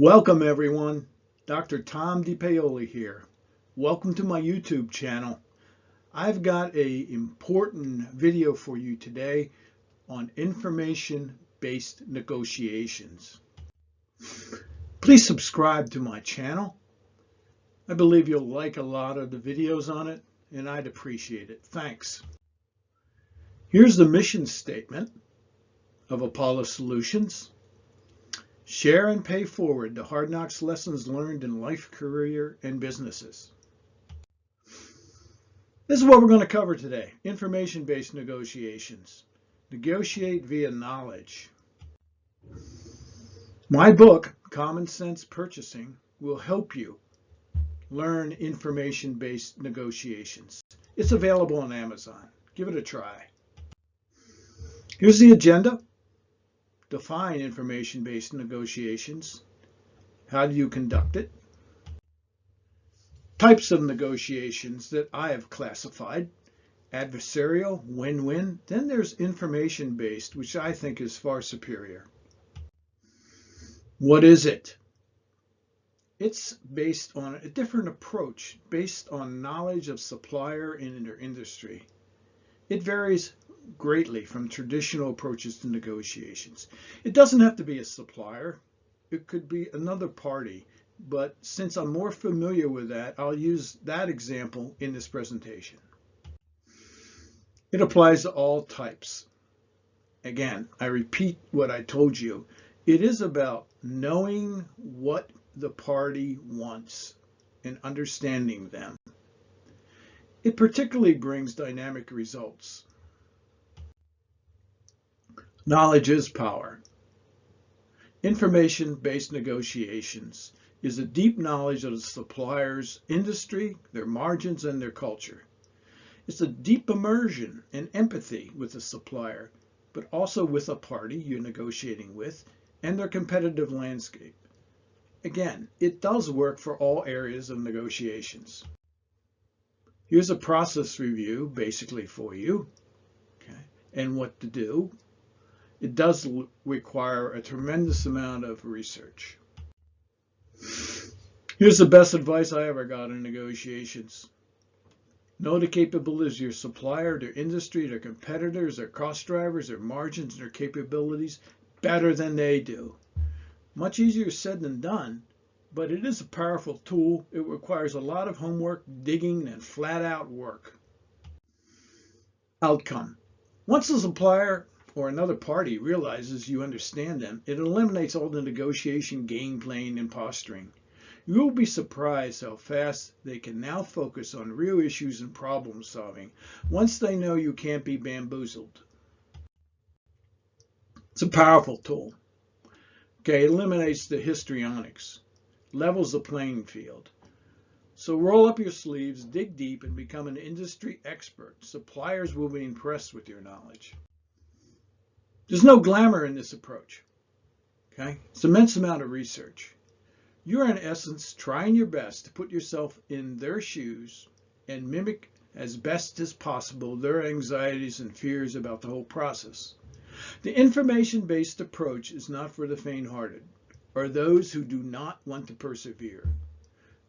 Welcome everyone, Dr. Tom DiPaoli here. Welcome to my YouTube channel. I've got an important video for you today on information-based negotiations. Please subscribe to my channel. I believe you'll like a lot of the videos on it and I'd appreciate it. Thanks. Here's the mission statement of Apollo Solutions. Share and pay forward the hard knocks lessons learned in life, career, and businesses. This is what we're going to cover today. Information-based negotiations. Negotiate via knowledge. My book, Common Sense Purchasing, will help you learn information-based negotiations. It's available on Amazon. Give it a try. Here's the agenda. Define information-based negotiations. How do you conduct it? Types of negotiations that I have classified. Adversarial, win-win. Then there's information-based, which I think is far superior. What is it? It's based on a different approach, based on knowledge of supplier and their industry. It varies greatly from traditional approaches to negotiations. It doesn't have to be a supplier. It could be another party. But since I'm more familiar with that, I'll use that example in this presentation. It applies to all types. Again, I repeat what I told you. It is about knowing what the party wants and understanding them. It particularly brings dynamic results. Knowledge is power. Information-based negotiations is a deep knowledge of the supplier's industry, their margins, and their culture. It's a deep immersion and empathy with the supplier, but also with a party you're negotiating with and their competitive landscape. Again, it does work for all areas of negotiations. Here's a process review basically for you, okay, and what to do. It does require a tremendous amount of research. Here's the best advice I ever got in negotiations. Know the capabilities of your supplier, their industry, their competitors, their cost drivers, their margins, their capabilities better than they do. Much easier said than done, but it is a powerful tool. It requires a lot of homework, digging, and flat out work. Outcome. Once the supplier or another party realizes you understand them, it eliminates all the negotiation, game playing, and posturing. You will be surprised how fast they can now focus on real issues and problem solving once they know you can't be bamboozled. It's a powerful tool. Okay, it eliminates the histrionics, levels the playing field. So roll up your sleeves, dig deep, and become an industry expert. Suppliers will be impressed with your knowledge. There's no glamour in this approach. Okay? It's an immense amount of research. You're in essence trying your best to put yourself in their shoes and mimic as best as possible their anxieties and fears about the whole process. The information-based approach is not for the faint-hearted or those who do not want to persevere.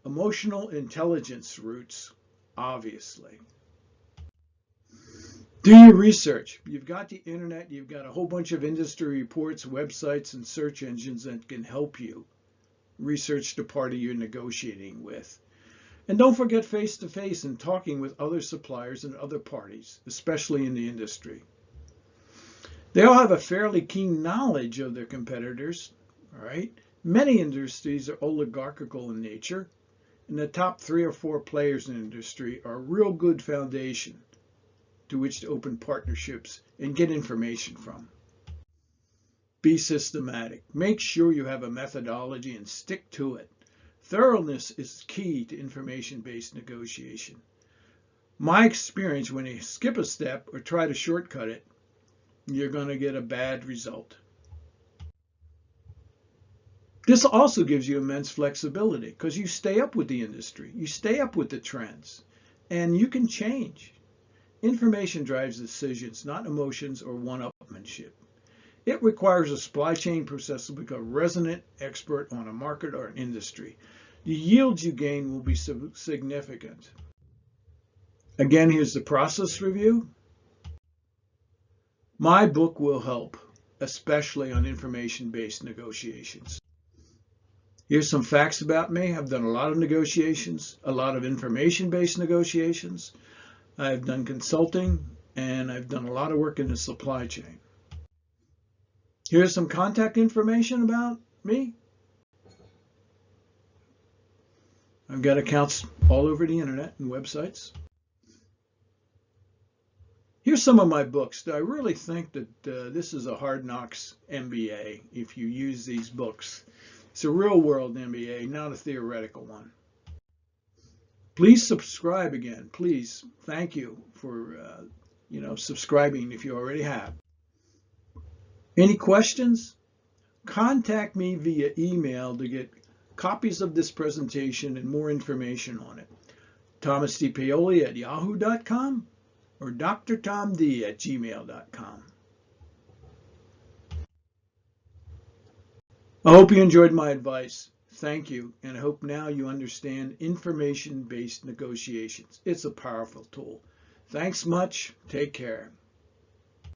Emotional intelligence roots, obviously. Do your research. You've got the internet, you've got a whole bunch of industry reports, websites, and search engines that can help you research the party you're negotiating with. And don't forget face-to-face and talking with other suppliers and other parties, especially in the industry. They all have a fairly keen knowledge of their competitors, all right? Many industries are oligarchical in nature, and the top 3 or 4 players in the industry are a real good foundation to which to open partnerships and get information from. Be systematic. Make sure you have a methodology and stick to it. Thoroughness is key to information-based negotiation. My experience, when you skip a step or try to shortcut it, you're going to get a bad result. This also gives you immense flexibility because you stay up with the industry, you stay up with the trends, and you can change. Information drives decisions, not emotions or one-upmanship. It requires a supply chain process to become a resident expert on a market or an industry. The yields you gain will be significant. Again, here's the process review. My book will help, especially on information-based negotiations. Here's some facts about me. I've done a lot of negotiations, a lot of information-based negotiations. I've done consulting, and I've done a lot of work in the supply chain. Here's some contact information about me. I've got accounts all over the internet and websites. Here's some of my books. I really think that this is a hard knocks MBA if you use these books. It's a real world MBA, not a theoretical one. Please subscribe again. Please. Thank you for subscribing if you already have. Any questions? Contact me via email to get copies of this presentation and more information on it. thomasdpaoli@yahoo.com or drtomd@gmail.com. I hope you enjoyed my advice. Thank you, and I hope now you understand information-based negotiations. It's a powerful tool. Thanks much. Take care.